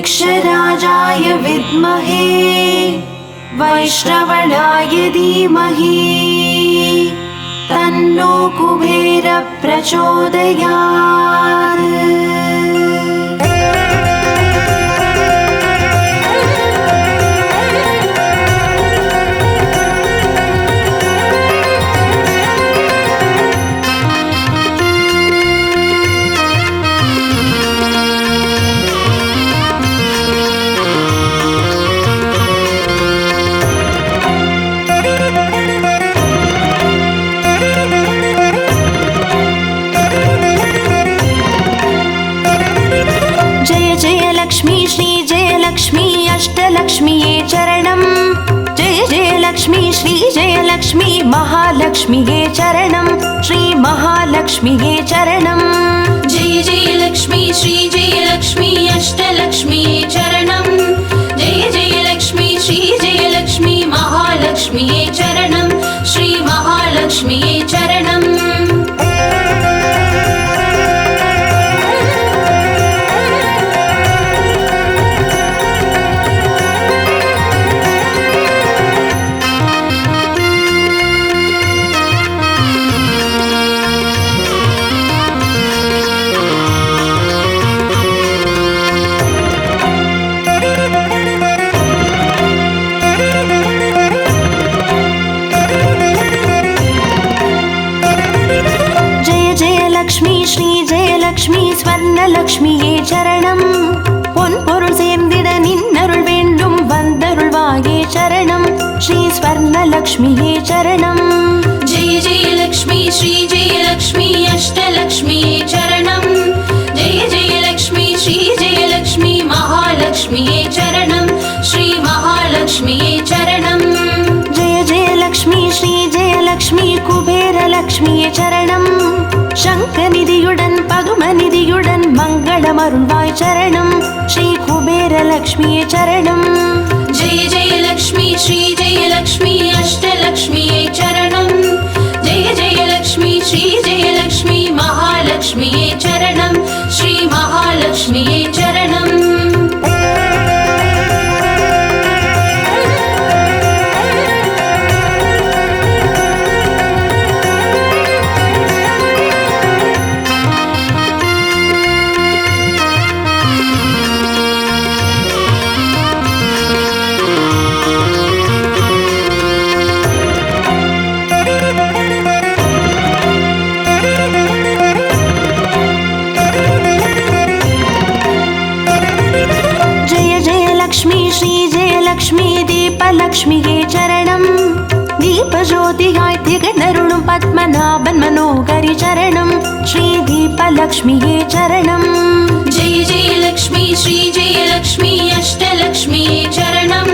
वृक्षराजाय विद्महे वैश्रवणाय धीमहि तन्नो कुबेर प्रचोदयात्। लक्ष्मी श्री जय लक्ष्मी अष्टलक्ष्मीये चरणं। जय जय लक्ष्मी श्री जय लक्ष्मी महालक्ष्मीये चरणं। श्री महालक्ष्मीये चरणं। जय जय लक्ष्मी श्री जय लक्ष्मी अष्टलक्ष्मीये चरणं। जय जय लक्ष्मी श्री जय लक्ष्मी महालक्ष्मीये चरणं। श्री महालक्ष्मीये चरणं। लक्ष्मी श्री जय लक्ष्मी स्वर्णलक्ष्मीये चरणं। பொன்பொருள் சேர்ந்திட நின்னருள் வேண்டும் வந்தருள்வாயே சரணம்। ஸ்ரீ ஸ்வர்ணலக்ஷ்மியே சரணம்। जय जय लक्ष्मी श्री जय लक्ष्मी अष्टलक्ष्मीये चरणं। जय जय लक्ष्मी श्री जय लक्ष्मी महालक्ष्मीये चरणं। श्री महालक्ष्मीये चरणं। जय जय लक्ष्मी श्री जय लक्ष्मी कुबेरलक्ष्मीये चरणं। शङ्खनिधियुடன் पद्मनिधियुடன் मङ्गलमरुள்வாய் चरणं। श्री कुबेरलक्ष्मीये चरणं। जय जय लक्ष्मी श्री जय लक्ष्मी अष्टलक्ष्मीये चरणं। जय जय लक्ष्मी श्री जय लक्ष्मी महालक्ष्मीये चरणं। श्री महालक्ष्मीये चरणं। லக்ஷ்மி தீபலக்ஷ்மியே சரணம். தீபஜோதியாய் திகழ்ந்தருளும் பத்மநாபன் மனோகரி சரணம். ஸ்ரீ தீபலக்ஷ்மியே சரணம். ஜெய ஜெய லக்ஷ்மி ஸ்ரீ ஜெய லக்ஷ்மி அஷ்டலக்ஷ்மியே சரணம்.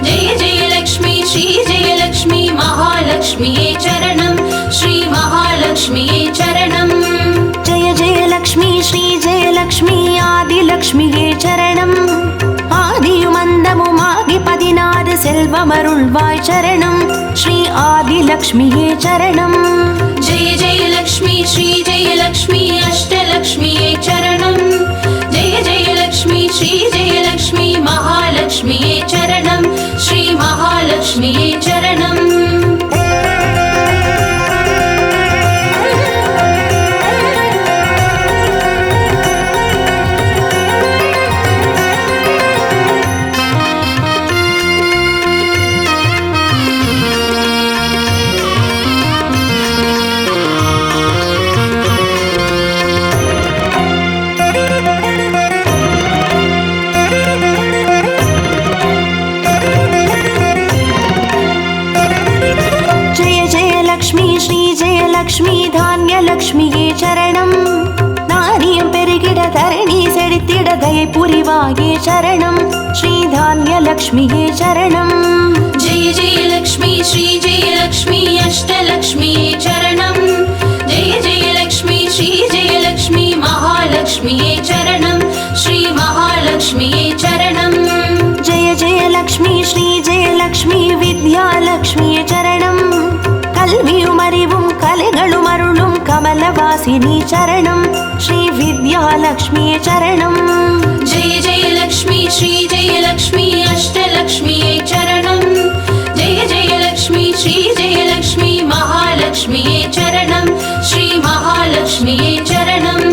ஜெய ஜெய லக்ஷ்மி ஸ்ரீ ஜெய லக்ஷ்மி மகாலக்ஷ்மியே சரணம். ஸ்ரீ மகாலக்ஷ்மியே சரணம். ஜெய ஜெய லக்ஷ்மி ஸ்ரீ ஜெய லக்ஷ்மி ஆதிலக்ஷ்மியே சரணம். ஆதியும் அந்தமுமாகி 16 செல்வமருள்வாய் சரணம். ஸ்ரீ ஆதிலக்ஷ்மியே சரணம். ஜெய ஜெய லக்ஷ்மி ஸ்ரீ ஜெய லக்ஷ்மி அஷ்டலக்ஷ்மியே சரணம். ஜெய ஜெய லக்ஷ்மி ஸ்ரீ ஜெய லக்ஷ்மி மகாலக்ஷ்மியே சரணம். ஸ்ரீ மகாலக்ஷ்மியே சரணம். லக்ஷ்மி தான்யலக்ஷ்மியே சரணம். தானியம் பெருகிட தரணி செழித்திட தயை புரிவாயே சரணம். ஸ்ரீ தான்யலக்ஷ்மியே சரணம். ஜெய ஜெய லக்ஷ்மி ஸ்ரீ ஜெய லக்ஷ்மி அஷ்டலக்ஷ்மியே சரணம். ஜெய ஜெய லக்ஷ்மி ஸ்ரீ ஜெய லக்ஷ்மி மகாலக்ஷ்மியே சரணம். ஸ்ரீ மகாலக்ஷ்மியே சரணம். ஜெய ஜெய லக்ஷ்மி ஸ்ரீ ஜெய லக்ஷ்மி வித்யாலக்ஷ்மியே சரணம். கல்வியும் அறிவும் கலைகளும் அருளும் கமலவாசி विलासिनी चरणं श्री विद्यालक्ष्मी चरणं जय जय लक्ष्मी श्री जय लक्ष्मी अष्टलक्ष्मी चरणं जय जय लक्ष्मी श्री जय लक्ष्मी महालक्ष्मी चरणं श्री महालक्ष्मी चरणं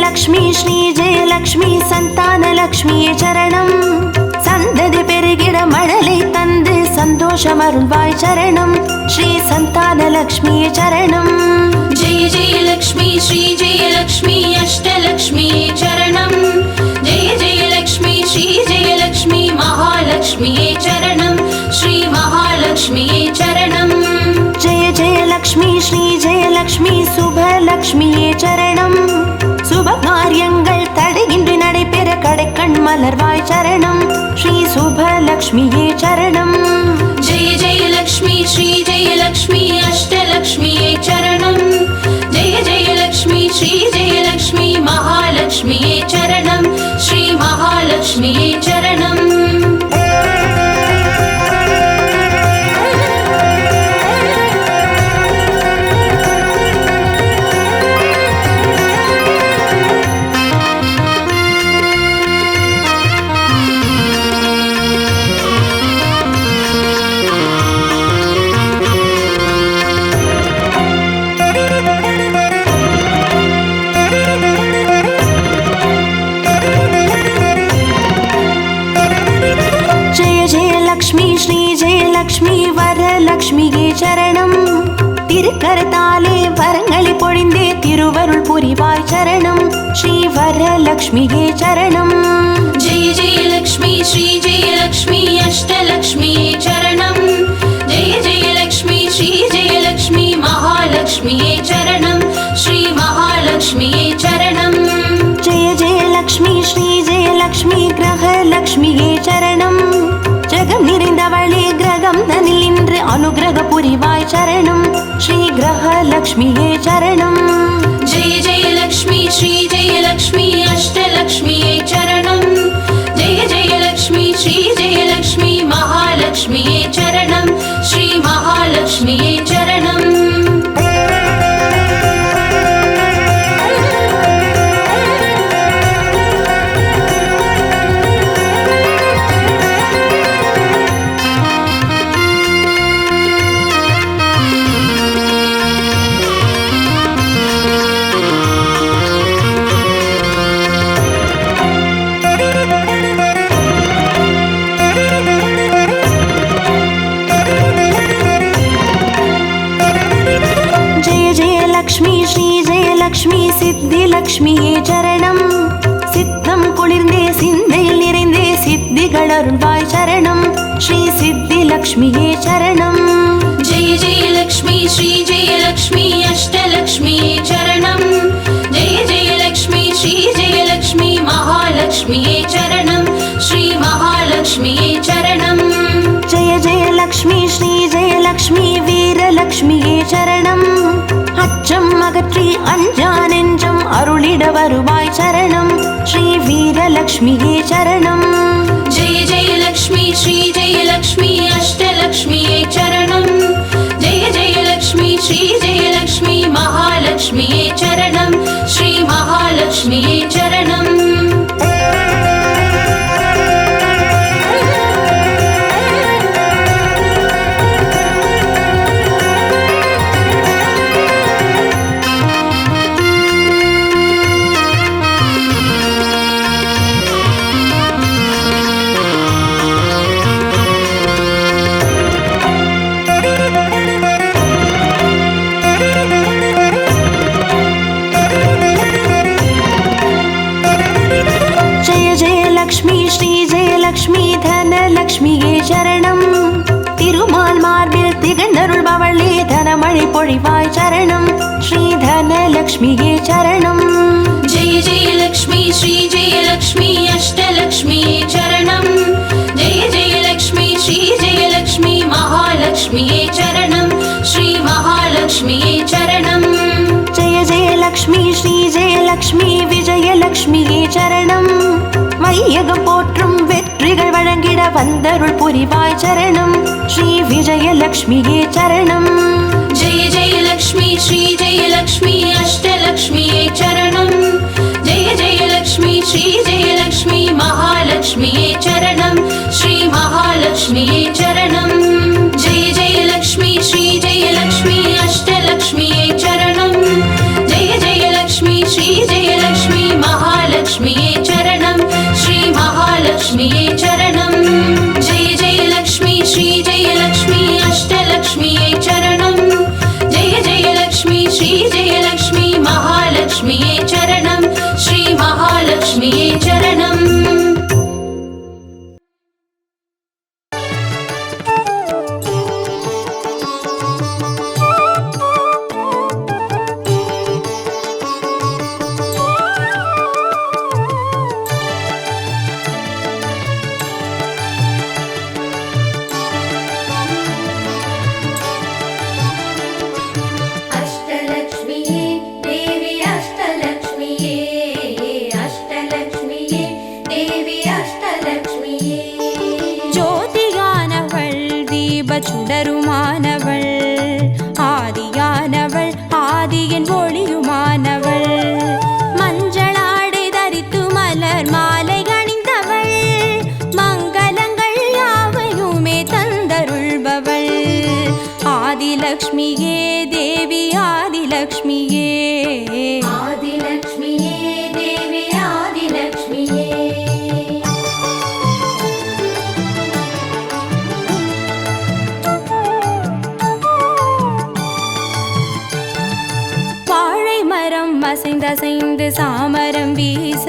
लक्ष्मी श्री जय लक्ष्मी संतान लक्ष्मी चरणं सन्ददि पेरुगिड मडलै तंदु सन्तोषमरुळ्वाय चरणं श्री संतान लक्ष्मी चरणं जय जय लक्ष्मी श्री जय लक्ष्मी अष्टलक्ष्मी चरणं जय जय लक्ष्मी श्री जय लक्ष्मी महालक्ष्मी चरणं श्री महालक्ष्मी चरणं जय जय लक्ष्मी श्री जय लक्ष्मी शुभलक्ष्मी चरणं சுபகாரியங்கள் தடையின்றி நடைபெற கடைக்கண் மலர்வாய் சரணம் ஸ்ரீ சுபலக்ஷ்மியே சரணம் ஜெய ஜெய லக்ஷ்மி ஸ்ரீ ஜெய லக்ஷ்மி அஷ்டலக்ஷ்மியே சரணம் ஜெய ஜெய லக்ஷ்மி ஸ்ரீ ஜெய லக்ஷ்மி மகாலக்ஷ்மியே சரணம் ஸ்ரீ மகாலக்ஷ்மியே சரணம் லக்ஷ்மி வரலக்ஷ்மியே சரணம் திருக்கரத்தாலே வரங்களை பொழிந்தே திருவருள் புரிவாய் சரணம் ஸ்ரீ வரலக்ஷ்மியே சரணம் ஜெய ஜெய லக்ஷ்மி ஸ்ரீ ஜெய லக்ஷ்மி அஷ்டலக்ஷ்மியே சரணம் ஜெய ஜெய லக்ஷ்மி ஸ்ரீ ஜெய லக்ஷ்மி மகாலக்ஷ்மியே சரணம் ஸ்ரீ மகாலக்ஷ்மியே சரணம் ஜெய ஜெய லக்ஷ்மி ஸ்ரீ ஜெய லக்ஷ்மி கிரகலக்ஷ்மியே சரணம் ஜெகம் நிறைந்தவளே கிரகம் தனில் இன்று அனுகிரக புரிவாய் சரணம் ஸ்ரீ கிரகலக்ஷ்மியே சரணம் ஜெய ஜெய லக்ஷ்மி ஸ்ரீ ஜெய லக்ஷ்மி அஷ்டலக்ஷ்மியே சரணம் ஜெய ஜெய லக்ஷ்மி ஸ்ரீ ஜெய லக்ஷ்மி மகாலக்ஷ்மியே சரணம் ஸ்ரீ மகாலக்ஷ்மியே சரணம் லக்ஷ்மி ஸ்ரீ ஜெய லக்ஷ்மி சித்தி லக்ஷ்மியே சரணம் சித்தம் குளிர்ந்தே சிந்தையில் நிறைந்தே சித்திகள் அருள்வாய் சரணம் ஸ்ரீ சித்தி லக்ஷ்மியே சரணம் ஜெய ஜெய லக்ஷ்மி ஸ்ரீ ஜெய லக்ஷ்மி அஷ்டலக்ஷ்மியே சரணம் ஜெய ஜெய லக்ஷ்மி ஸ்ரீ ஜெய லக்ஷ்மி மகாலக்ஷ்மியே சரணம் ஸ்ரீ மகாலக்ஷ்மியே சரணம் ஜெய ஜெய லக்ஷ்மி ஸ்ரீ ஜெய லக்ஷ்மி வீரலக்ஷ்மியே சரணம் அச்சம் அகற்றி அஞ்சா நெஞ்சம் அருளிட வருவாய் சரணம் ஸ்ரீ வீரலக்ஷ்மியே சரணம் ஜெய ஜெய லக்ஷ்மி ஸ்ரீ ஜெய லக்ஷ்மி அஷ்டலக்ஷ்மியே சரணம் ஜெய ஜெய லக்ஷ்மி ஸ்ரீ ஜெய லக்ஷ்மி மகாலக்ஷ்மியே சரணம் ஸ்ரீ மகாலக்ஷ்மியே சரணம் லக்ஷ்மி தனலக்ஷ்மியே சரணம் திருமால் மார்பில் திகழ்ந்தருள்பவளே தனமழை பொழிவாய் சரணம் ஸ்ரீ धनलक्ष्मिये चरणम्। जय जय लक्ष्मी श्री जय लक्ष्मी अष्टलक्ष्मिये चरणम्। जय जय लक्ष्मी श्री जय लक्ष्मी महालक्ष्मिये चरणम्। श्री महालक्ष्मिये चरणम्। जय जय लक्ष्मी श्री जय लक्ष्मी विजयलक्ष्मिये चरणम्। வையகம் போற்றும் வெற்றிகள் வழங்கிட வந்தருள் புரிவாய் சரணம் ஸ்ரீ விஜயலக்ஷ்மியே சரணம். जय जय लक्ष्मी श्री जय लक्ष्मी अष्टलक्ष्मिये चरणम्। जय जय लक्ष्मी श्री जय लक्ष्मी महालक्ष्मिये चरणम्। श्री महालक्ष्मिये चरणम्। जय जय लक्ष्मी श्री जय लक्ष्मी अष्टलक्ष्मिये चरणम्। जय जय लक्ष्मी श्री जय लक्ष्मी महालक्ष्मिये चरणम्। श्री महालक्ष्मिये चरणम्। जय जय लक्ष्मी श्री जय लक्ष्मी अष्टलक्ष्मिये चरणम्। जय जय लक्ष्मी श्री जय लक्ष्मी महालक्ष्मिये चरणम्। श्री महालक्ष्मिये चरणम्। अष्टलक्ष्मिये देवी अष्टलक्ष्मिये अष्टलक्ष्मिये देवी अष्टलक्ष्मिये ஜோதியானவள் தீப சுடருமானவள் ஆதியானவள் ஆதியின் ஒளியுமானவள் மஞ்சளாடை தரித்து மலர் மாலை அணிந்தவள் மங்களங்கள் யாவையுமே தந்தருள்பவள் ஆதிலக்ஷ்மியே தேவி ஆதிலக்ஷ்மியே आदिलक्ष्मिये देवी आदिलक्ष्मिये வாழை மரம் அசைந்தசைந்து சாமரம் வீச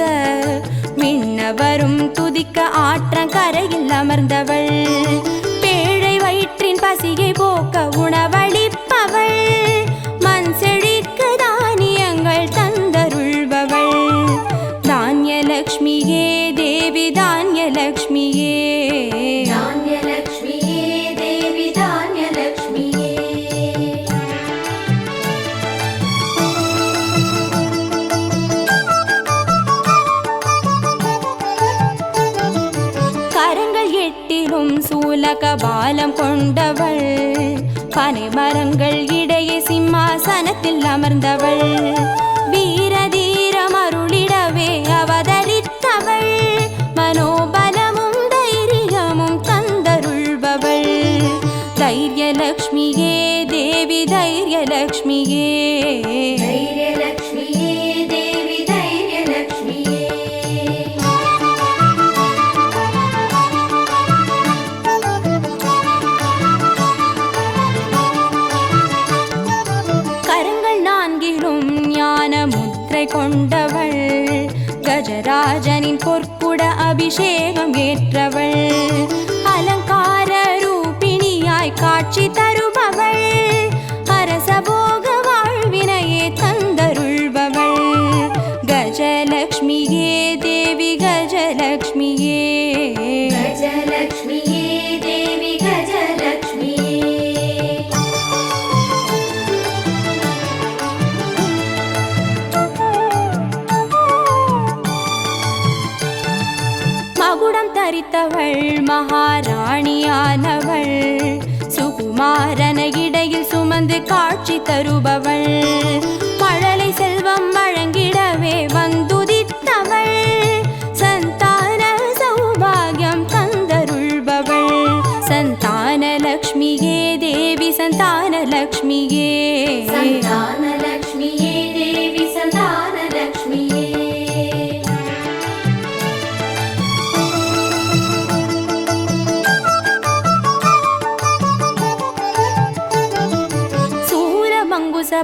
மின்னவரும் துதிக்க ஆற்றங்கரையில் அமர்ந்தவள் பேழை வயிற்றின் பசியை போக்க உணவளிப்பவள் மண் செழிக்க தானியங்கள் தந்தருள்பவள் தானியலக்ஷ்மியே தேவி தானியலக்ஷ்மியே धान्यलक्ष्मिये देवी धान्यलक्ष्मिये கரங்கள் எட்டிலும் சூலக பாலம் கொண்டவள் பனை மரங்கள் இடையே சிம்மாசனத்தில் அமர்ந்தவள் வீர தீரம் அருளிடவே அவதரித்தவள் மனோபலமும் தைரியமும் தந்தருள்பவள் தைரியலக்ஷ்மியே தேவி தைரியலக்ஷ்மியே धैर्यलक्ष्मिये देवी धैर्यलक्ष्मिये கரங்கள் நான்கிலும் ஞான முத்திரை கொண்டவள் கஜராஜனின் பொற்குட அபிஷேகம் ஏற்றவள் அலங்கார ரூபிணியாய் காட்சி தருபவள் அரசபோக வாழ்வினையே தந்தருள்பவள் கஜலக்ஷ்மியே தேவி கஜலக்ஷ்மியே गजलक्ष्मिये देवी गजलक्ष्मिये மகுடம் தரித்தவள் மகாராணியானவள் சுகுமாரன இடையில் சுமந்து காட்சி தருபவள் மழலை செல்வம் வழங்கிடவே வந்துதித்தவள் சந்தான சௌபாகியம் தந்தருள்பவள் சந்தானலக்ஷ்மியே தேவி சந்தானலக்ஷ்மியே सन्तानलक्ष्मिये देवी सन्तानलक्ष्मिये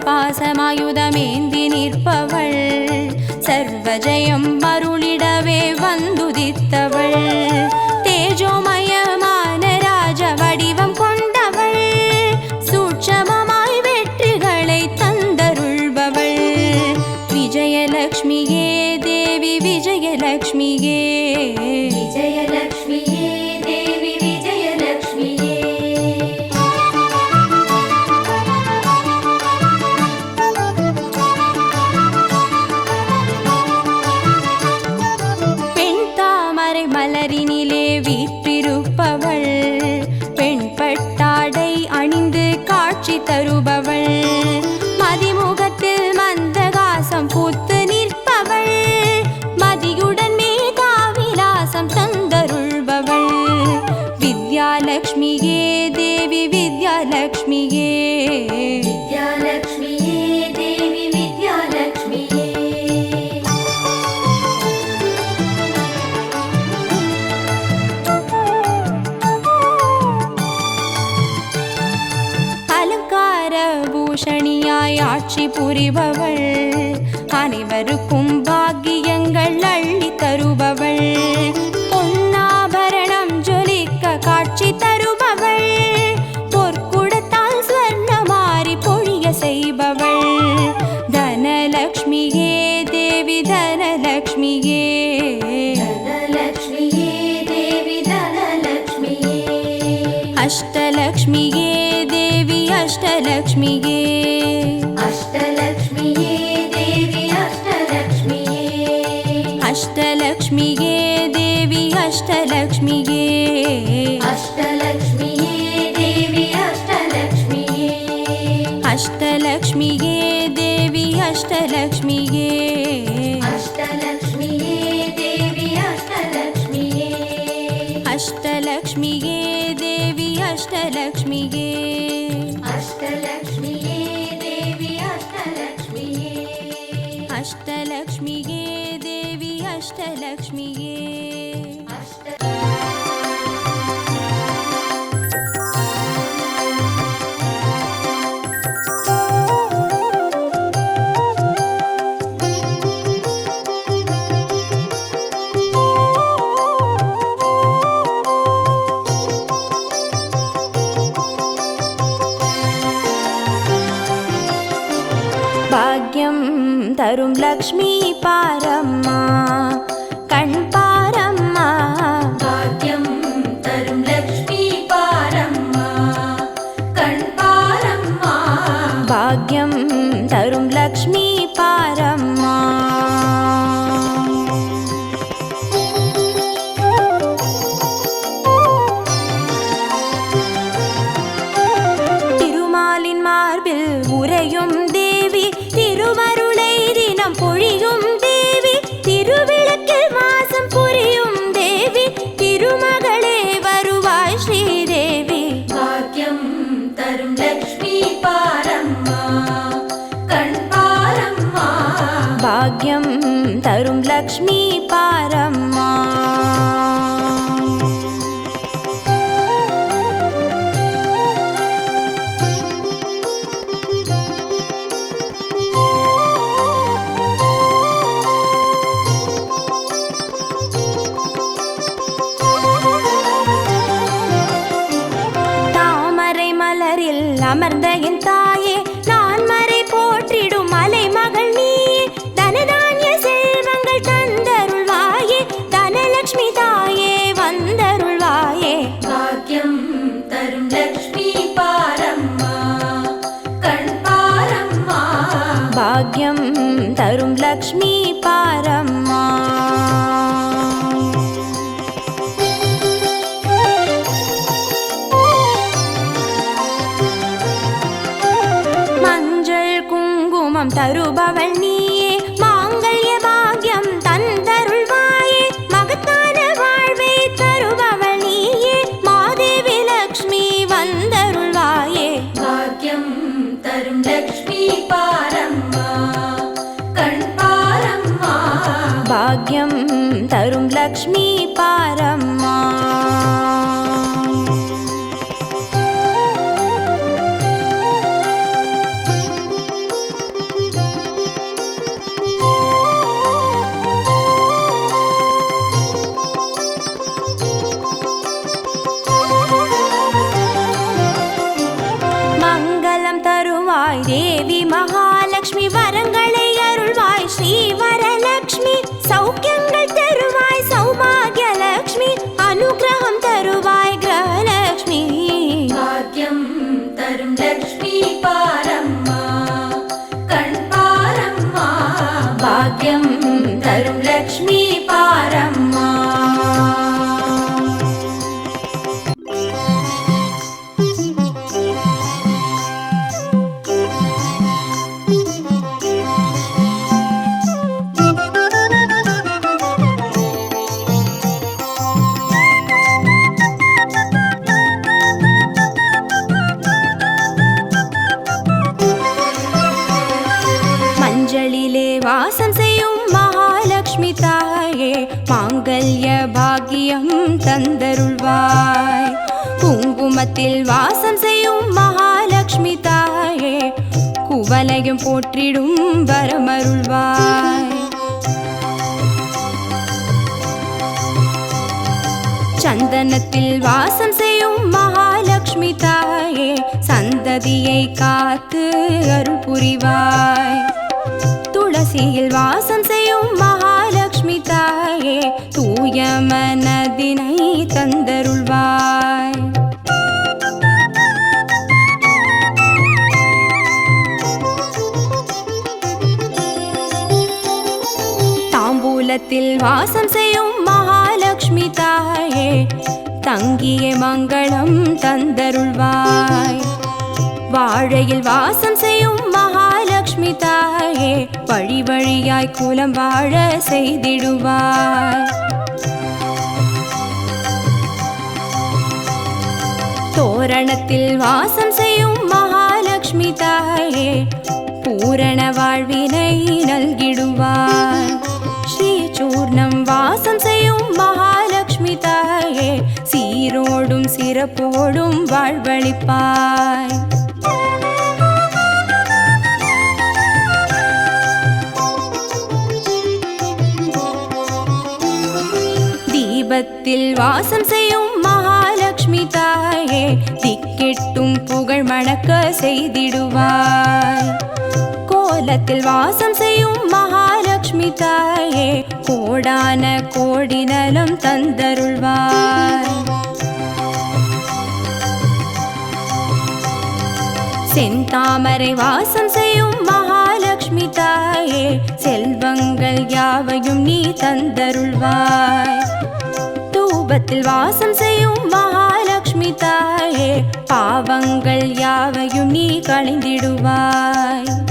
பாசமாயுதமேந்தி நிற்பவள் சர்வஜயம் அருளிடவே வந்துதித்தவள் தேஜோமயமான ராஜ வடிவம் கொண்டவள் சூட்சமமாய் வெற்றிகளை தந்தருள்பவள் விஜயலக்ஷ்மியே தேவி விஜயலக்ஷ்மியே விஜயலக்ஷ்மியே தேவி விஜயலக்ஷ்மியே பெண் தாமரை மலரினிலே வீற்றிருப்பவள் பெண் பட்டாடை அணிந்து காட்சி தருபவள் மதிமுகத்தில் மந்தகாசம் பூத்து நிற்பவள் மதியுடன் மேகாவிலாசம் தந்தருள்பவள் வித்யாலக்ஷ்மியே தேவி வித்யாலக்ஷ்மியே வித்யாலக்ஷ்மியே தேவி வித்யாலக்ஷ்மியே அலங்கார பூஷணியாய் ஆட்சி புரிபவள் அனைவருக்கும் பாக்கியங்கள் அள்ளி தருபவள் பொன்னாபரணம் ஜொலிக்க காட்சி தருபவள் பொற்குடத்தால் ஸ்வர்ணமாரி பொழிய செய்பவள் தனலக்ஷ்மியே தேவி தனலக்ஷ்மியே தனலக்ஷ்மியே தேவி தனலக்ஷ்மியே அஷ்டலக்ஷ்மியே தேவி அஷ்டலக்ஷ்மியே அஷ்டலக்ஷ்மியே தேவி அஷ்டலக்ஷ்மியே அஷ்டலக்ஷ்மியே தேவி அஷ்டலக்ஷ்மியே அஷ்டலக்ஷ்மியே தேவி அஷ்டலக்ஷ்மியே அஷ்டலக்ஷ்மியே தேவி அஷ்டலக்ஷ்மியே அஷ்டலக்ஷ்மியே தேவி அஷ்டலக்ஷ்மியே அஷ்டலக்ஷ்மியே தேவி அஷ்டலக்ஷ்மியே அஷ்டலக்ஷ்மியே தேவி அஷ்டலக்ஷ்மியே அஷ்டலக்ஷ்மியே தேவி அஷ்டலக்ஷ்மியே பாக்யம் தரும் லக்ஷ்மி பாரம்மா கண் பாரம்மா பாக்யம் தரும் லக்ஷ்மி பாரம்மா கண் பாரம்மா பாக்யம் தரும் லக்ஷ்மி பாரம்மா திருமாலின் மார்பில் உறையும் தேவி திருவருளை தினம் பொழியும் தேவி திருவிளக்கில் மாசம் புரியும் தேவி திருமகளே வருவாய் ஸ்ரீதேவி பாக்யம் தரும் லக்ஷ்மி பாரம்மா கண் பாரம்மா பாக்யம் தரும் லக்ஷ்மி பாரம்மா தாமரை மலரில் அமர்ந்த என் தாயே நான் மறை போற்றிடும் மலை மகள் நீயே தனதானிய செல்வங்கள் தந்தருள்வாயே தனலக்ஷ்மி தாயே வந்தருள்வாயே பாக்யம் தரும் லக்ஷ்மி பாரம்மா கண் பாரம்மா பாக்யம் தரும் லக்ஷ்மி பாரம்மா மஞ்சள் குங்குமம் தருபவள் நீயே மாங்கல்ய பாக்யம் தந்தருள்வாயே மகத்தான வாழ்வை தருபவள் நீயே மாதேவி லக்ஷ்மி வந்தருள்வாயே பாக்யம் தரும் லக்ஷ்மி பாரம்மா கண் பாரம்மா பாக்யம் தரும் லக்ஷ்மி பாரம்மா மங்களம் தருவாய் தேவி மகாலட்சுமி வரங்களை அருள்வாய் ஸ்ரீ வரலட்சுமி பாக்யம் தரும் லக்ஷ்மி பாரம்மா. மஞ்சளிலே வாசம் செய்யும் மகாலட்சுமி தாயே, மாங்கல்ய பாக்கியம் தந்தருள்வாய். குங்குமத்தில் வாசம் செய்யும் மகாலட்சுமி தாயே, குவலையும் போற்றிடும் வரமருள்வாய். சந்தனத்தில் வாசம் செய்யும் மகாலட்சுமி தாயே, சந்ததியை காத்து அருள் புரிவாய். துளசியில் வாசம் செய்யும் மகாலட்சுமி தாயே, தூய மனதினை தந்தருள்வாய். தாம்பூலத்தில் வாசம் செய்யும் மகாலட்சுமி தாயே, தங்கிய மங்களம் தந்தருள்வாய். வாழையில் வாசம் செய்யும் மகாலட்சுமி தாயே, வழி வழியாய் குலம் வாழ செய்திடுவாய். தோரணத்தில் வாசம் செய்யும் மகாலட்சுமி தாயே, பூரண வாழ்வினை நல்கிடுவாய். ஸ்ரீ சூர்ணம் வாசம் செய்யும் மகாலட்சுமி தாயே, சீரோடும் சிறப்போடும் வாழ்வளிப்பாய். தீபத்தில் வாசம் செய்யும் மகாலட்சுமி தாயே, திக்கெட்டும் புகழ் மணக்க செய்திடுவாய். கோலத்தில் வாசம் செய்யும் மகாலட்சுமி தாயே, கோடான கோடி நலம் தந்தருள்வாய். செந்தாமரை வாசம் செய்யும் மகாலட்சுமி தாயே, செல்வங்கள் யாவையும் நீ தந்தருள்வாய். தூபத்தில் வாசம் செய்யும் மகாலட்சுமி தாயே, பாவங்கள் யாவையும் நீ களைந்திடுவாய்.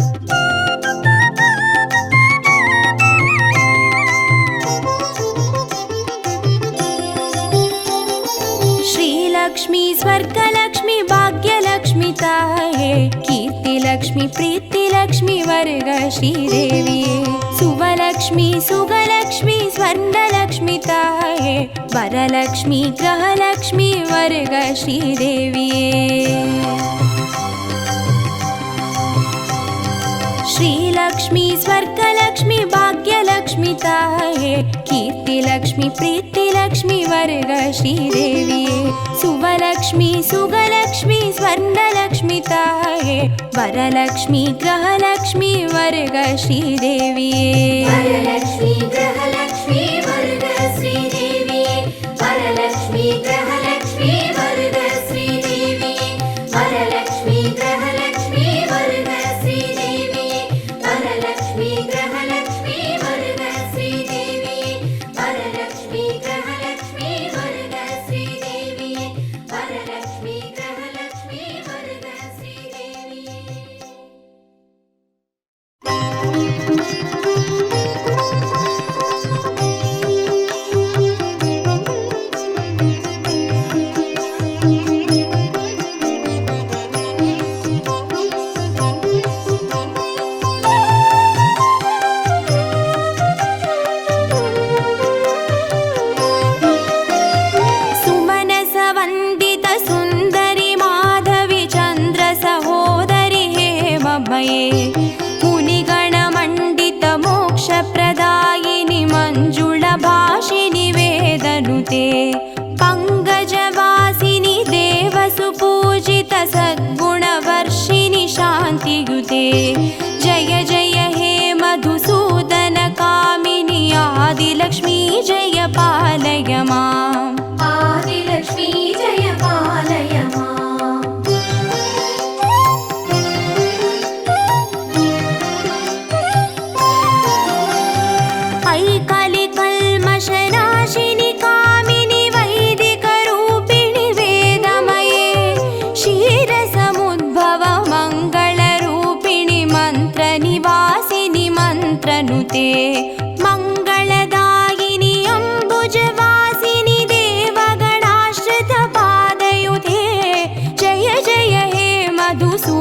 श्रीलक्ष्मी स्वर्गलक्ष्मी भाग्यलक्ष्मी ताये, कीर्तिलक्ष्मी प्रीतिलक्ष्मी वर्ग श्रीदेविये. सुवलक्ष्मी सुगलक्ष्मी स्वर्णलक्ष्मी ताये, वरलक्ष्मी ग्रहलक्ष्मी वर्ग श्रीदेविये. श्रीलक्ष्मी स्वर्गलक्ष्मी भाग्यलक्ष्मी ताये, कीर्तिलक्ष्मी प्रीतिलक्ष्मी वर्ग श्रीदेविये. सुवलक्ष्मी सुगलक्ष्मी स्वर्णलक्ष्मी ताये, वरलक्ष्मी ग्रहलक्ष्मी वर्ग श्रीदेविये. वरलक्ष्मी ग्रहलक्ष्मी वर्ग श्रीदेविये. वरलक्ष्मी ग्रहलक्ष्मी वर्ग श्रीदेविये. वरलक्ष्मी ग्रहलक्ष्मी वर्ग श्रीदेविये. वरलक्ष्मी ग्रहलक्ष्मी वर्ग श्रीदेविये. वरलक्ष्मी ग्रहलक्ष्मी वर्ग श्रीदेविये. वरलक्ष्मी ग्रहलक्ष्मी वर्ग श्रीदेविये. सुमनस वन्दित सुन्दरि माधवी चन्द्र सहोदरि हेममये, मुनिगणमण्डित मोक्षप्रदायिनि मञ्जुळा भाषिनि वेदनुते. पङ्कजवासिनि देवसुपूजित सद्गुणवर्षिणि शान्तियुते. जय जय हे मधुसूदन कामिनि आदिलक्ष्मी जय पालय माम्. आदिलक्ष्मी जय पालय माम्. मन्त्रनुते मङ्गलदायिनि अम्बुजवासिनि देवगणाश्रितपादयुते जय जय हे मधुसूदनकामिनि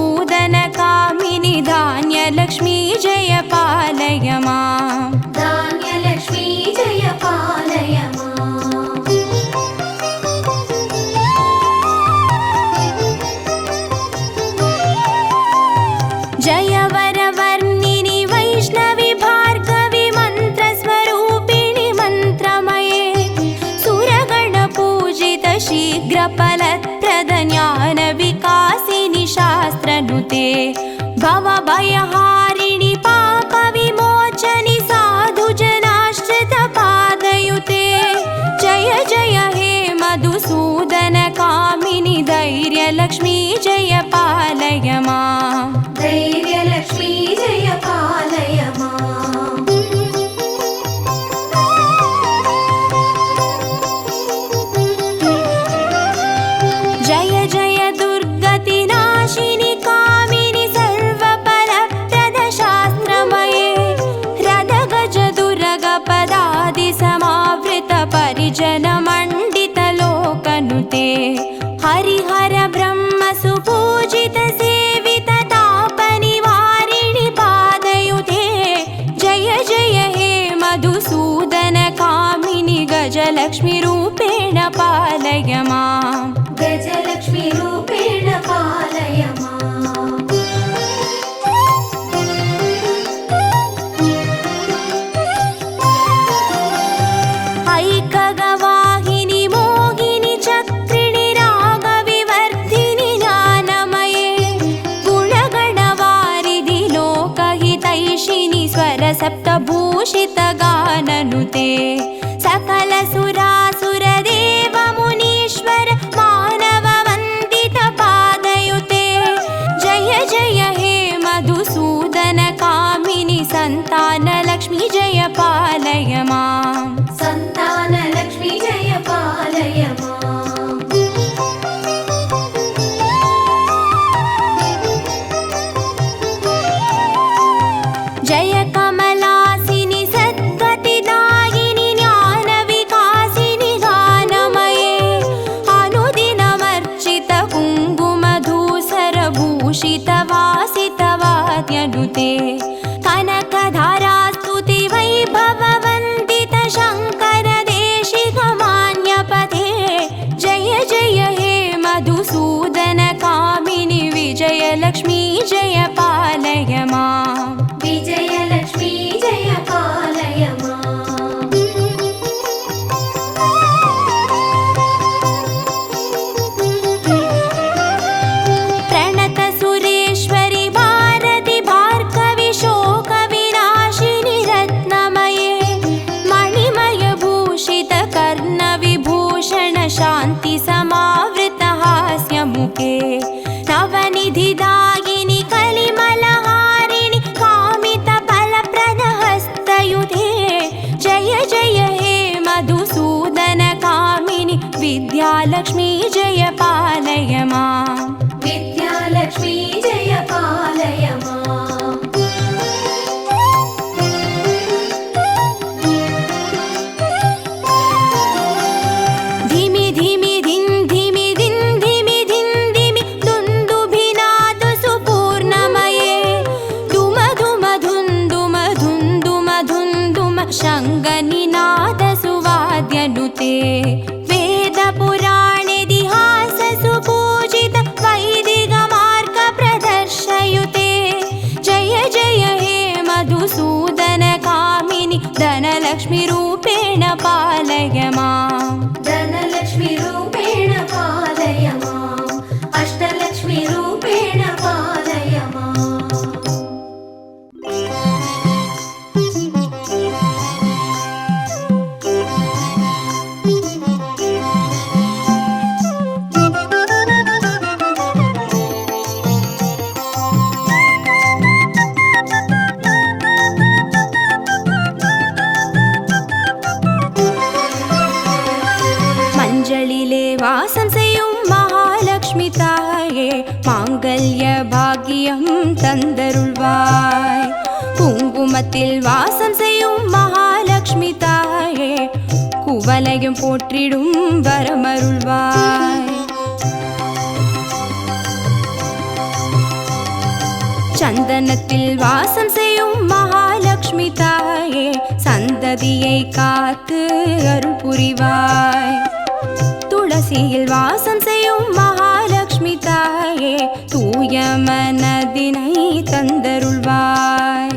धान्यलक्ष्मी जय पालय माम् धान्यलक्ष्मी जय पालय माम् जय वरवर्णिनि वैष्णवि भार्गवि मन्त्रस्वरूपिणि मन्त्रमये सुरगणपूजित शीघ्रफलप्रद ज्ञानविकासिनि शास्त्रनुते भवभयहारिणि पापविमोचनि साधुजनाश्रितपादयुते जय जय हे मधुसूदनकामिनि धैर्यलक्ष्मी जय पालय माम् धैर्यलक्ष्मी जय पालय माम् जय जय दुर्गतिनाशिनि कामिनि सर्वफलप्रद शास्त्रमये रदगजदुर्गपदादिसमावृत परिजनमण्डितलोकनुते हरिहर ब्रह्म सुपूजित सेवित तापनिवारिणि पादयुते जय जय हे मधुसूदनकामिनि गजलक्ष्मी रूपेण पालय माम् गजलक्ष्मी रूपेण पालय माम् ऐकगवाहिनि मोहिनि चक्रिणि रागविवर्धिनि ज्ञानमये गुणगणवारिधि लोकहितैषिणि स्वरसप्तभूषितगाननुते सकलसुरासुरदेवमुनीश्वर मानववन्दितपादयुते जय जय हे मधुसूदनकामिनि सन्तानलक्ष्मी जय पालय माम् सन्तानलक्ष्मी जय पालय माम् जय कमलासिनि सद्गतिदायिनि ज्ञानविकासिनि गानमये अनुदिनमर्चित कुङ्कुमधूसरभूषितवासितवाद्यनुते कनकधारास्तुति वैभववन्दित शङ्कर देशिकमान्यपते जय जय हे मधुसूदनकामिनि विजयलक्ष्मी जय पालय माम् विजयलक्ष्मी जय पालय माम् प्रणत सुरेश्वरि भारति भार्गवि शोकविनाशिनि रत्नमये मणिमयभूषित कर्णविभूषण शान्ति समावृत हास्यमुखे नवनिधिदायिनि कलिमलहारिणि कामितफलप्रद हस्तयुते जय जय हे मधुसूदनकामिनि विद्यालक्ष्मी जय पालय माम् विद्यालक्ष्मी जय पालय माम् धिमि धिमि धिन् धिमि धिन् धिमि धिन् धिमि दुन्दुभिनाद सुपूर्णमये दुम दुम धुन् दुम धुन् दुम धुन् दुम शङ्गनिनाद सुवाद्यनुते वेदपुराणेतिहास सुपूजित वैदिकमार्ग प्रदर्शयुते जय जय हे मधुसूदनकामिनि धनलक्ष्मी रूपेण पालय माम् धनलक्ष्मी रूपेण पालय माम् अष्टलक्ष्मी रूपेण पालय माम् வாசம் செய்யும் மகாலட்சுமி தாயே மாங்கல்ய பாக்கியம் தந்தருள்வாய். குங்குமத்தில் வாசம் செய்யும் மகாலட்சுமி தாயே குவலையும் போற்றிடும் வரமருள்வாய். சந்தனத்தில் வாசம் செய்யும் மகாலட்சுமி தாயே சந்ததியை காத்து அருள் புரிவாய். துளசியில் வாசம் செய்யும் மகாலட்சுமி தாயே தூய மனதினை தந்தருள்வாய்.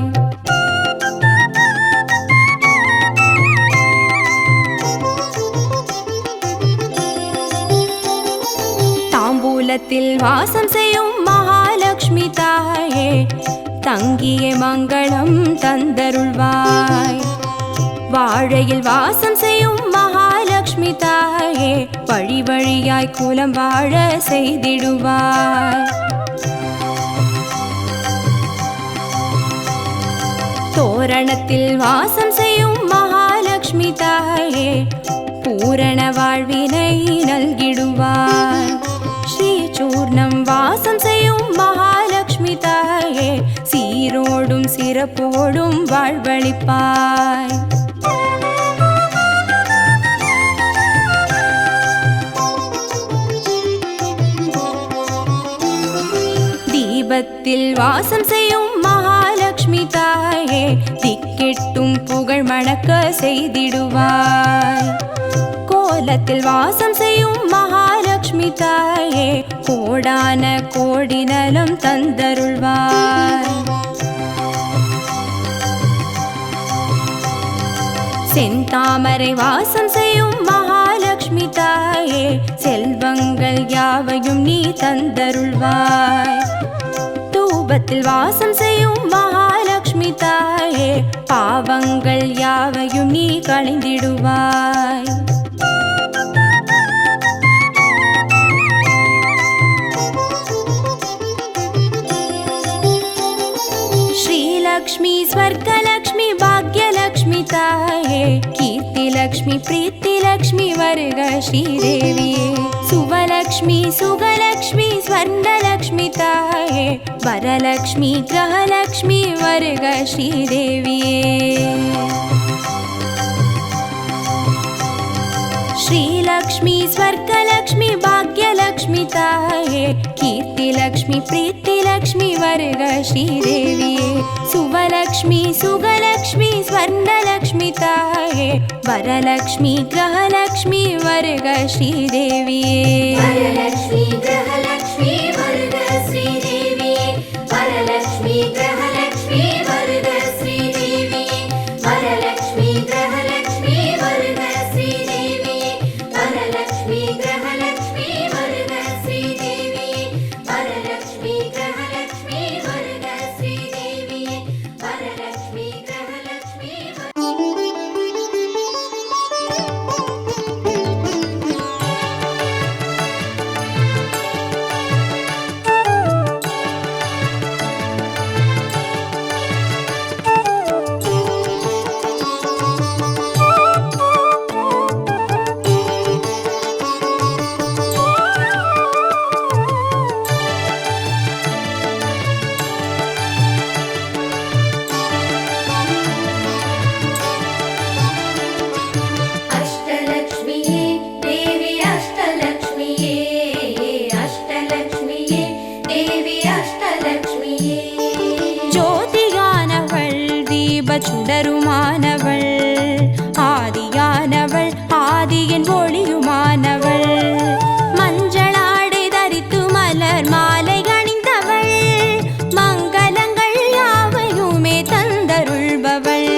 தாம்பூலத்தில் வாசம் செய்யும் மகாலட்சுமி தாயே தங்கிய மங்களம் தந்தருள்வாய். வாழையில் வாசம் செய்யும் மகாலட்சுமி தாயே வழி வழியாய் குலம் வாழ செய்திடுவாய். தோரணத்தில் வாசம் செய்யும் மகாலட்சுமி தாயே பூரண வாழ்வினை நல்கிடுவாய். ஸ்ரீசூர்ணம் வாசம் செய்யும் மகாலட்சுமி தாயே சீரோடும் சிறப்போடும் வாழ்வளிப்பாய். தீபத்தில் வாசம் செய்யும் மகாலட்சுமி தாயே திக்கெட்டும் புகழ் மணக்க செய்திடுவாய். கோலத்தில் வாசம் செய்யும் மகாலட்சுமி தாயே கோடான கோடி நலம் தந்தருள்வாய். செந்தாமரை வாசம் செய்யும் மகாலட்சுமி தாயே செல்வங்கள் யாவையும் நீ தந்தருள்வாய். தூபத்தில் வாசம் செய்யும் மகாலட்சுமி தாயே பாவங்கள் யாவையும் நீ களைந்திடுவாய். श्रीलक्ष्मी स्वर्गलक्ष्मी भाग्यलक्ष्मी ताये कीर्तिलक्ष्मी प्रीतिलक्ष्मी वर्ग श्रीदेविये सुवलक्ष्मी सुगलक्ष्मी स्वर्णलक्ष्मी ताये वरलक्ष्मी ग्रहलक्ष्मी वर्ग श्रीदेविये श्रीलक्ष्मी स्वर्गलक्ष्मी भाग्यलक्ष्मी ताये कीर्तिलक्ष्मी प्रीतिलक्ष्मी वर्ग श्रीदेविये सुवलक्ष्मी सुगलक्ष्मी स्वर्णलक्ष्मी ताये वरलक्ष्मी ग्रहलक्ष्मी वर्ग श्रीदेविये वरलक्ष्मी ग्रहलक्ष्मी वर्ग श्रीदेविये वरलक्ष्मी ग्रहलक्ष्मी वर्ग श्रीदेविये वरलक्ष्मी ग्रहलक्ष्मी वर्ग श्रीदेविये वरलक्ष्मी ग्रहलक्ष्मी वर्ग श्रीदेविये वरलक्ष्मी ग्रहलक्ष्मी वर्ग श्रीदेविये वरलक्ष्मी ग्रहलक्ष्मी अष्टलक्ष्मीये देवी अष्टलक्ष्मीये अष्टलक्ष्मीये देवी अष्टलक्ष्मीये ஜோதியானவள் தீப சுடருமானவள் ஆதியானவள் ஆதியின் ஒளியுமானவள் மஞ்சளாடை தரித்து மலர் மாலை அணிந்தவள் மங்களங்கள் யாவையுமே தந்தருள்பவள்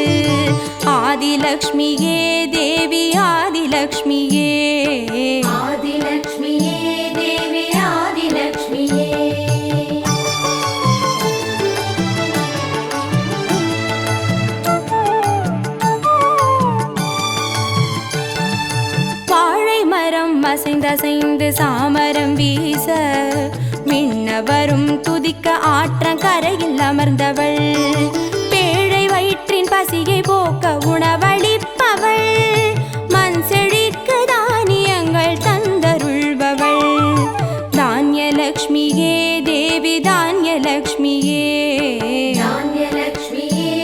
ஆதிலக்ஷ்மியே தேவி ஆதிலக்ஷ்மியே आदिलक्ष्मीये देवी आदिलक्ष्मीये வாழை மரம் அசைந்தசைந்து சாமரம் வீச மின்னவரும் துதிக்க ஆற்றங்கரையில் அமர்ந்தவள் பேழை வயிற்றின் பசியை போக்க உணவளிப்பவள் மண் செழிக்க தானியங்கள் தந்தருள்பவள் தானியலக்ஷ்மியே தேவி தானியலக்ஷ்மியே धान्यलक्ष्मीये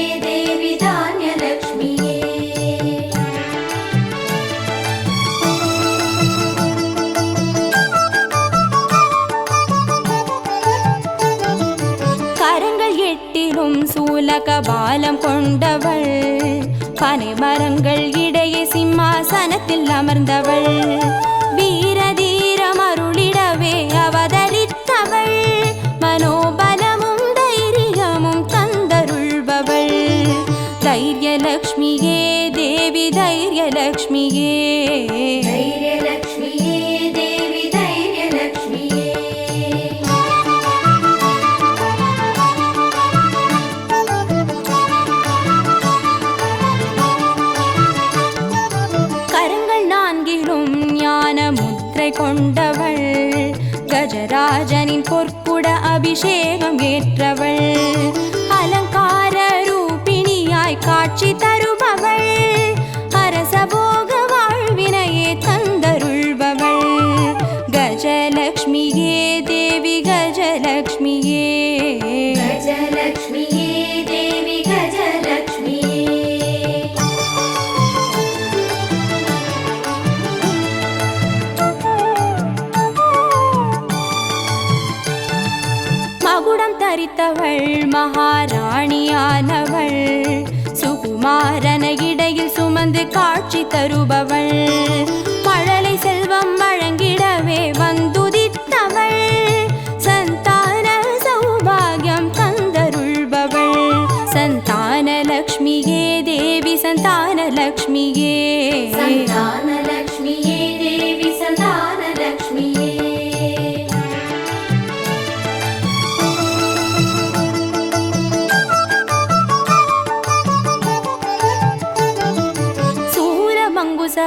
கொண்டவள், பனை மரங்கள் இடையே சிம்மாசனத்தில் அமர்ந்தவள், வீரதீரம் அருளிடவே அவதரித்தவள், மனோபலமும் தைரியமும் தந்தருள்பவள், தைரியலக்ஷ்மியே தேவி தைரியலக்ஷ்மியே. தைரியலக்ஷ்மியே தேவி தைரியலக்ஷ்மியே. கரங்கள் நான்கிலும் ஞான முத்திரை கொண்டவள், கஜராஜனின் பொற்குட அபிஷேகம் ஏற்றவள், அலங்கார ரூபிணியாய் காட்சி தருபவள், அரசபோக வாழ்வினையே தந்தருள்பவள், கஜலக்ஷ்மியே தேவி கஜலக்ஷ்மியே. கஜலக்ஷ்மியே தேவி கஜலக்ஷ்மியே. மகுடம் தரித்தவள் மகாராணியானவள், சுகுமாரன இடையில் சுமந்து காட்சி தருபவள், மழலை செல்வம் வழங்கிடவே வந்துதித்தவள், சந்தான சௌபாகியம் தந்தருள்பவள், சந்தானலக்ஷ்மியே தேவி சந்தானலக்ஷ்மியே. சந்தானலக்ஷ்மியே தேவி சந்தானலக்ஷ்மியே.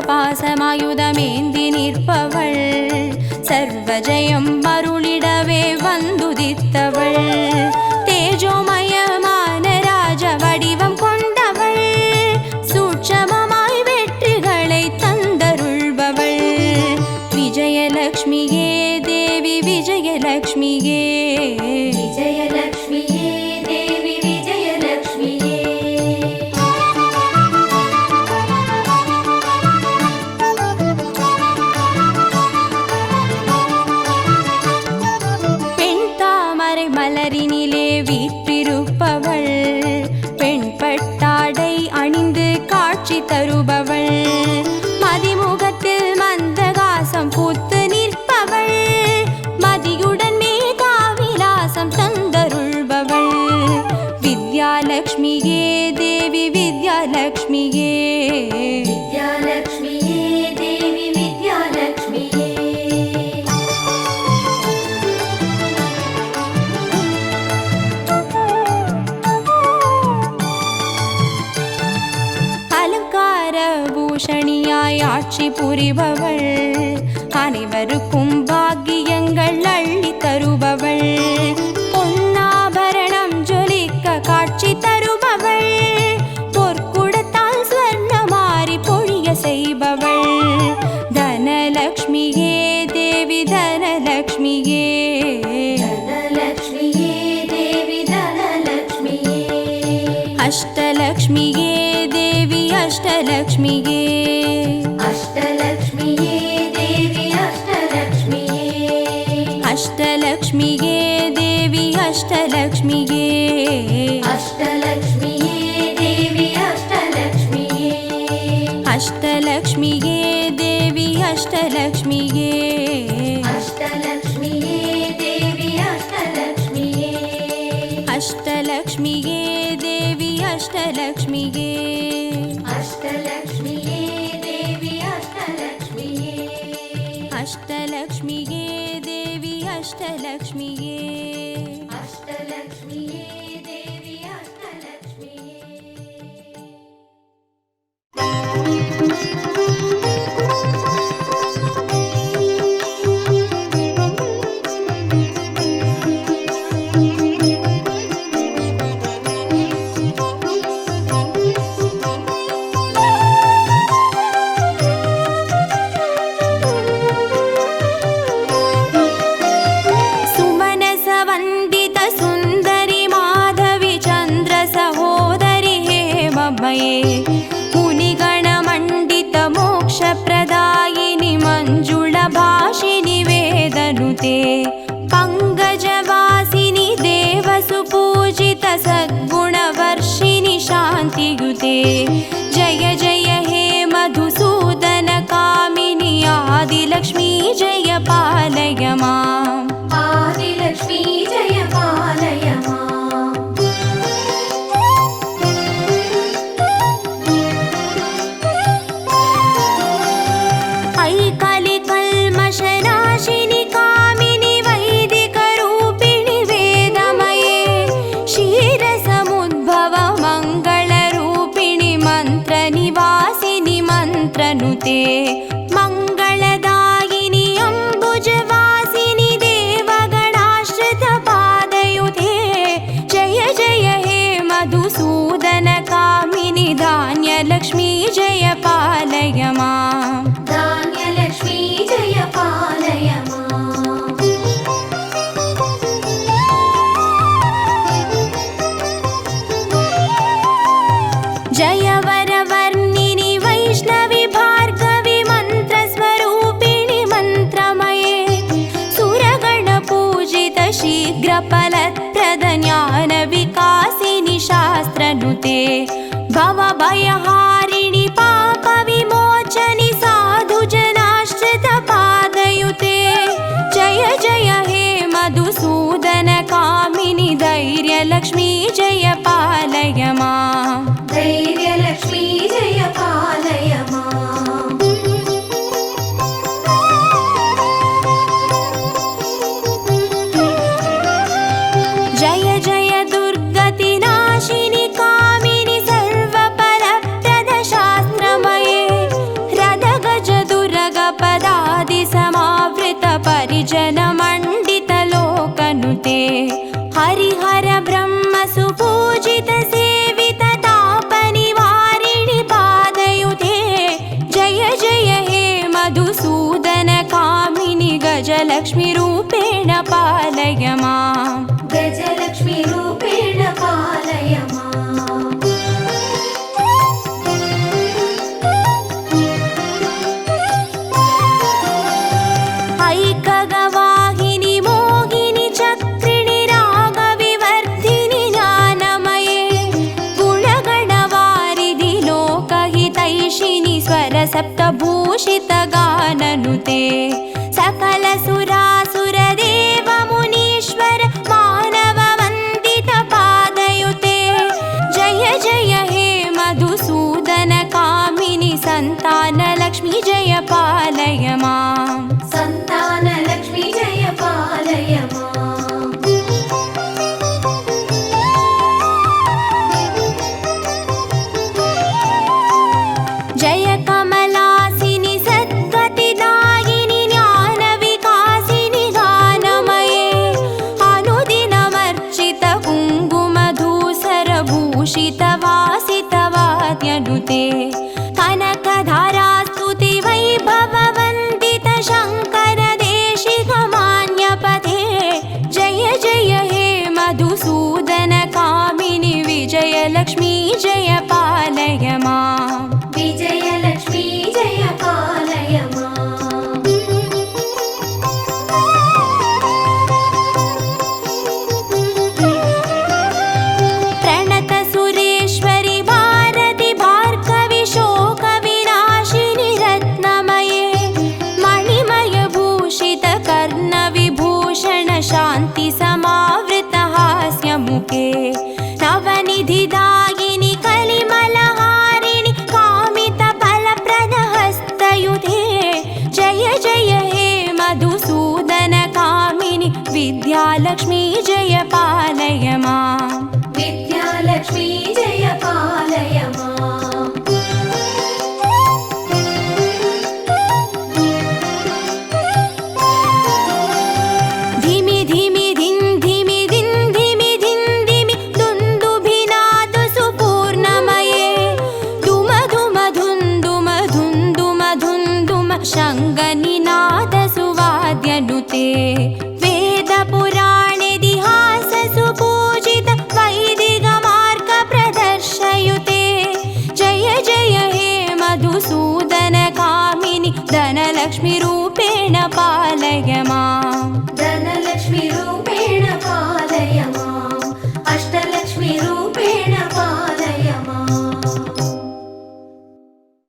பாசமாயுதமேந்தி நிற்பவள், சர்வஜயம் அருளிடவே வந்துதித்தவள், தேஜோமயமான ராஜ வடிவம் கொண்டவள், சூட்சமமாய் வெற்றிகளை தந்தருள்பவள், விஜயலக்ஷ்மியே தேவி விஜயலக்ஷ்மியே. விஜயலக்ஷ்மியே தேவி விஜயலக்ஷ்மியே. மலரினிலே வீற்றிருப்பவள், பெண் பட்டாடை அணிந்து காட்சி தருபவள், மதிமுகத்தில் மந்தகாசம் பூத்து நிற்பவள், மதியுடன் மேகாவிலாசம் தந்தருள்பவள், வித்யாலக்ஷ்மியே தேவி வித்யாலக்ஷ்மியே. வித்யாலக்ஷ்மியே தேவி வித்யாலக்ஷ்மியே. பூஷணியாய் ஆட்சி புரிபவள், அனைவருக்கும் பாக்கியங்கள் அள்ளி தருபவள், பொன்னாபரணம் ஜொலிக்க காட்சி தருபவள், பொற்குடத்தால் ஸ்வர்ணமாரி பொழிய செய்பவள், தனலக்ஷ்மியே தேவி தனலக்ஷ்மியே. தனலக்ஷ்மியே தேவி தனலக்ஷ்மியே. அஷ்டலக்ஷ்மியே தேவி அஷ்டலக்ஷ்மியே. அஷ்டலக்ஷ்மியே தேவி அஷ்டலக்ஷ்மியே. அஷ்டலக்ஷ்மியே தேவி அஷ்டலக்ஷ்மியே. அஷ்டலக்ஷ்மியே தேவி அஷ்டலக்ஷ்மியே. அஷ்டலக்ஷ்மியே தேவி அஷ்டலக்ஷ்மியே. அஷ்டலக்ஷ்மியே தேவி அஷ்டலக்ஷ்மியே. அஷ்டலக்ஷ்மியே தேவி அஷ்டலக்ஷ்மியே. அஷ்டலக்ஷ்மியே தேவி அஷ்டலக்ஷ்மியே. அஷ்டலக்ஷ்மியே தேவி அஷ்டலக்ஷ்மியே. அஷ்டலக்ஷ்மியே தேவி அஷ்டலக்ஷ்மியே. मुनिगणमण्डितमोक्षप्रदायिनि मञ्जुळभाषिनि वेदनुते पङ्कजवासिनि देवसुपूजित सद्गुणवर्षिणि शान्तियुते जय जय हे मधुसूदन कामिनि आदिलक्ष्मी जय पालय माम् आदिलक्ष्मी जय पालय माम् ऐकलिकल्मषनाशिनि कामिनि वैदिकरूपिणि वेदमये क्षीरसमुद्भव मङ्गलरूपिणि मन्त्रनिवासिनि मन्त्रनुते मङ्गलदायिनि अम्बुजवासिनि देवगणाश्रितपादयुते जय जय हे मधुसूदन कामिनि धान्यलक्ष्मी जय पालय माम् धान्यलक्ष्मी जय पालय माम् जय वरवर्णिनि वैष्णवि भार्गवि मन्त्रस्वरूपिणि मन्त्रमये सुरगणपूजित शीघ्रफलप्रद ज्ञानविकासिनि शास्त्रनुते भवभयहारिणि पापविमोचनि साधुजनाश्रितपादयुते जय जय हे मधुसूदन कामिनि धैर्यलक्ष्मी जय पालय माम् धैर्यलक्ष्मी जय पालय माम् जय जय दुर्गतिनाशिनि कामिनि सर्वफलप्रद शास्त्रमये रदगजदुर्गपदादिसमावृत परिजनमण्डितलोकनुते हरिहर ब्रह्म सुपूजित सेवित तापनिवारिणि पादयुते जय जय हे मधुसूदन कामिनि गजलक्ष्मी रूपेण पालय माम् गजलक्ष्मी रूपेण पालय माम् ऐकगवाहिनि मोहिनि चक्रिणि रागविवर्धिनि ज्ञानमये गुणगणवारिधि लोकहितैषिणि स्वरसप्तभूषितगाननुते सकलसुरासुरदेव मुनीश्वर मानववन्दितपादयुते जय जय हे मधुसूदन कामिनि सन्तानलक्ष्मी जय पालय माम् सन्तानलक्ष्मी जय पालय माम् जय कमलासिनि सद्गतिदायिनि ज्ञानविकासिनि गानमये अनुदिनमर्चित कुङ्कुमधूसरभूषितवासितवाद्यनुते कनकधारास्तुति वैभववन्दित शङ्करदेशिकमान्यपते जय जय हे मधुसूदन कामिनि विजयलक्ष्मी जय पालय माम् विजयलक्ष्मी जय पालय माम् प्रणत सुरेश्वरि भारति भार्गवि शोकविनाशिनि रत्नमये मणिमयभूषित कर्णविभूषण शान्ति समावृत हास्यमुखे नवनिधिदायिनि कलिमलहारिणि कामितफलप्रद हस्तयुते जय जय हे मधुसूदन कामिनि विद्यालक्ष्मी जय पालय माम् विद्यालक्ष्मी जय पालय माम् धिमि धिमि धिन् धिमि धिन् धिमि धिन् धिमि दुन्दुभिनाद सुपूर्णमये धुम धुम धुन्दुम धुन्दुम धुन्दुम शङ्गनिनाद सुवाद्यनुते वेदपुराणेतिहास सुपूजित वैदिकमार्ग प्रदर्शयुते जय जय हे मधुसूदन कामिनि धनलक्ष्मी रूपेण पालय माम्